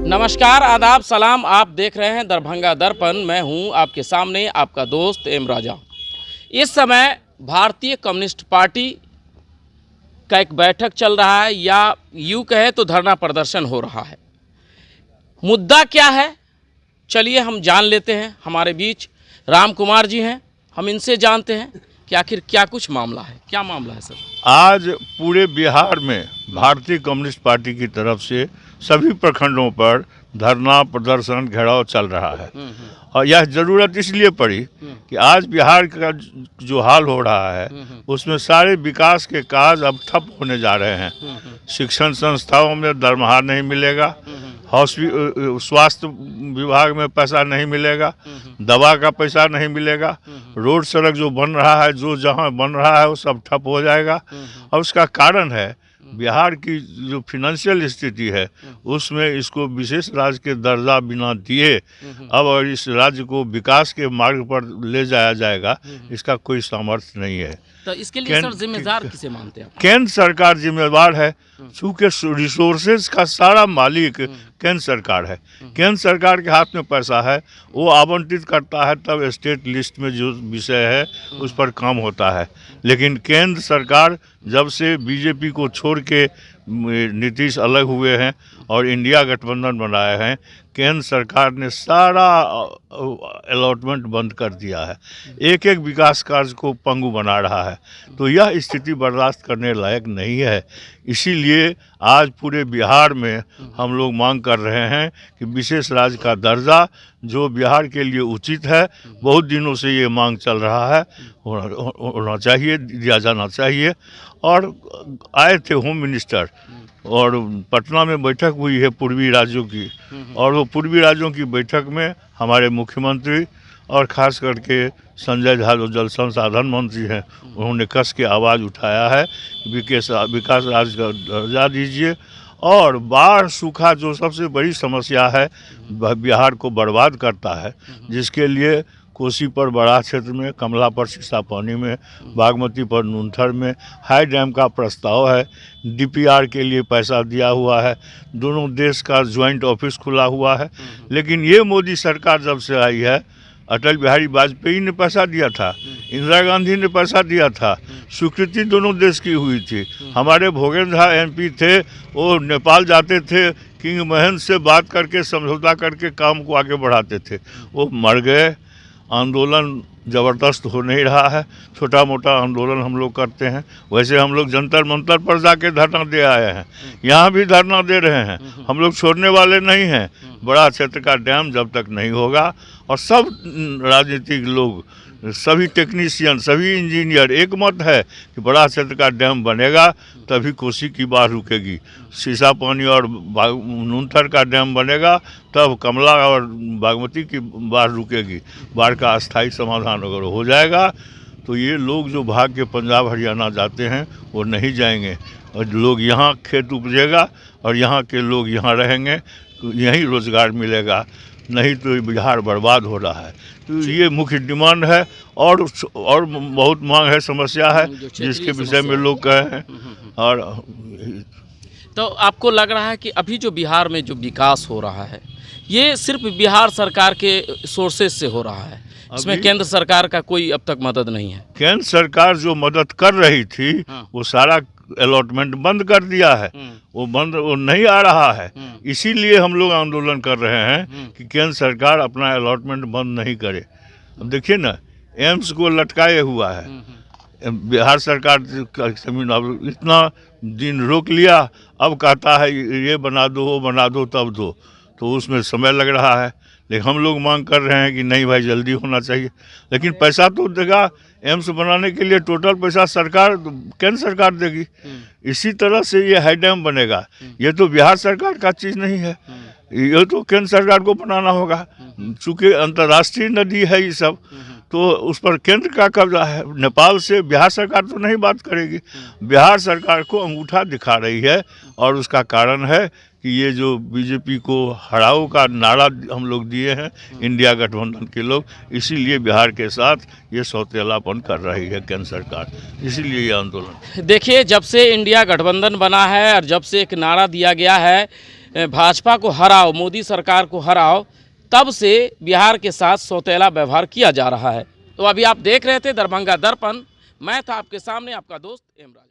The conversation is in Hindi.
नमस्कार, आदाब, सलाम। आप देख रहे हैं दरभंगा दर्पण। मैं हूं आपके सामने आपका दोस्त एम राजा। इस समय भारतीय कम्युनिस्ट पार्टी का एक बैठक चल रहा है, या यूँ कहे तो धरना प्रदर्शन हो रहा है। मुद्दा क्या है, चलिए हम जान लेते हैं। हमारे बीच राम कुमार जी हैं, हम इनसे जानते हैं कि आखिर क्या कुछ मामला है। क्या मामला है सर? आज पूरे बिहार में भारतीय कम्युनिस्ट पार्टी की तरफ से सभी प्रखंडों पर धरना प्रदर्शन घेराव चल रहा है। और यह ज़रूरत इसलिए पड़ी कि आज बिहार का जो हाल हो रहा है उसमें सारे विकास के कार्य अब ठप होने जा रहे हैं। शिक्षण संस्थाओं में दरमाहा नहीं मिलेगा, स्वास्थ्य विभाग में पैसा नहीं मिलेगा, दवा का पैसा नहीं मिलेगा, रोड सड़क जो बन रहा है, जो जहां बन रहा है वो सब ठप हो जाएगा। और उसका कारण है बिहार की जो फिनेंशियल स्थिति है उसमें इसको विशेष राज्य के दर्जा बिना दिए अब और इस राज्य को विकास के मार्ग पर ले जाया जाएगा, इसका कोई सामर्थ्य नहीं है। तो इसके लिए सर जिम्मेदार किसे मानते हैं? केंद्र सरकार जिम्मेवार है, चूँकि रिसोर्सेज का सारा मालिक केंद्र सरकार है। केंद्र सरकार के हाथ में पैसा है, वो आवंटित करता है, तब स्टेट लिस्ट में जो विषय है उस पर काम होता है। लेकिन केंद्र सरकार जब से बीजेपी को छोड़ के नीतीश अलग हुए हैं और इंडिया गठबंधन बनाए हैं, केंद्र सरकार ने सारा अलॉटमेंट बंद कर दिया है, एक एक विकास कार्य को पंगु बना रहा है। तो यह स्थिति बर्दाश्त करने लायक नहीं है। इसीलिए आज पूरे बिहार में हम लोग मांग कर रहे हैं कि विशेष राज्य का दर्जा जो बिहार के लिए उचित है, बहुत दिनों से ये मांग चल रहा है, होना चाहिए, दिया जाना चाहिए। और आए थे होम मिनिस्टर और पटना में बैठक हुई है पूर्वी राज्यों की, और वो पूर्वी राज्यों की बैठक में हमारे मुख्यमंत्री और ख़ास करके संजय झा जो जल संसाधन मंत्री हैं, उन्होंने कस के आवाज़ उठाया है विकास राज्य का दर्जा दीजिए। और बाढ़ सूखा जो सबसे बड़ी समस्या है, बिहार को बर्बाद करता है, जिसके लिए कोसी पर बड़ा क्षेत्र में, कमला पर सीसापानी में, बागमती पर नूनथर में हाई डैम का प्रस्ताव है। डीपीआर के लिए पैसा दिया हुआ है, दोनों देश का ज्वाइंट ऑफिस खुला हुआ है। लेकिन ये मोदी सरकार जब से आई है, अटल बिहारी वाजपेयी ने पैसा दिया था, इंदिरा गांधी ने पैसा दिया था, स्वीकृति दोनों देश की हुई थी। हमारे भोगेंद्र झा एमपी थे, वो नेपाल जाते थे, किंग महेंद्र से बात करके समझौता करके काम को आगे बढ़ाते थे। वो मर गए। आंदोलन ज़बरदस्त हो नहीं रहा है, छोटा मोटा आंदोलन हम लोग करते हैं। वैसे हम लोग जंतर मंतर पर जाके धरना दे आए हैं, यहाँ भी धरना दे रहे हैं। हम लोग छोड़ने वाले नहीं हैं। बड़ा क्षेत्र का डैम जब तक नहीं होगा, और सब राजनीतिक लोग, सभी टेक्नीशियन, सभी इंजीनियर एक मत है कि बड़ा क्षेत्र का डैम बनेगा तभी कोसी की बाढ़ रुकेगी, सीसापानी और नूनथर का डैम बनेगा तब कमला और बागमती की बाढ़ रुकेगी। बाढ़ का अस्थायी समाधान अगर हो जाएगा तो ये लोग जो भाग के पंजाब हरियाणा जाते हैं वो नहीं जाएंगे, और लोग यहाँ खेत उपजेगा और यहाँ के लोग यहाँ रहेंगे, तो यहीं रोज़गार मिलेगा। नहीं तो बिहार बर्बाद हो रहा है। तो ये मुख्य डिमांड है, और बहुत मांग है, समस्या है जिसके विषय में लोग कहे हैं। और तो आपको लग रहा है कि अभी जो बिहार में जो विकास हो रहा है ये सिर्फ बिहार सरकार के सोर्सेज से हो रहा है, इसमें केंद्र सरकार का कोई अब तक मदद नहीं है? केंद्र सरकार जो मदद कर रही थी वो सारा अलॉटमेंट बंद कर दिया है, वो नहीं आ रहा है। इसीलिए हम लोग आंदोलन कर रहे हैं कि केंद्र सरकार अपना अलॉटमेंट बंद नहीं करे। अब देखिए ना, एम्स को लटकाए हुआ है बिहार सरकार, इतना दिन रोक लिया, अब कहता है ये बना दो, वो बना दो, तब दो, तो उसमें समय लग रहा है। लेकिन हम लोग मांग कर रहे हैं कि नहीं भाई, जल्दी होना चाहिए। लेकिन पैसा तो देगा, एम्स बनाने के लिए टोटल पैसा सरकार, केंद्र सरकार देगी। इसी तरह से ये हाई डैम बनेगा, ये तो बिहार सरकार का चीज़ नहीं है, ये तो केंद्र सरकार को बनाना होगा। चूँकि अंतर्राष्ट्रीय नदी है ये सब, तो उस पर केंद्र का कब्जा है। नेपाल से बिहार सरकार तो नहीं बात करेगी। बिहार सरकार को अंगूठा दिखा रही है, और उसका कारण है कि ये जो बीजेपी को हराओ का नारा हम लोग दिए हैं इंडिया गठबंधन के लोग, इसीलिए बिहार के साथ ये सौतेलापन कर रही है केंद्र सरकार, इसीलिए ये आंदोलन। देखिए, जब से इंडिया गठबंधन बना है और जब से एक नारा दिया गया है भाजपा को हराओ, मोदी सरकार को हराओ, तब से बिहार के साथ सौतेला व्यवहार किया जा रहा है। तो अभी आप देख रहे थे दरभंगा दर्पण, मैं था आपके सामने आपका दोस्त एम राजा।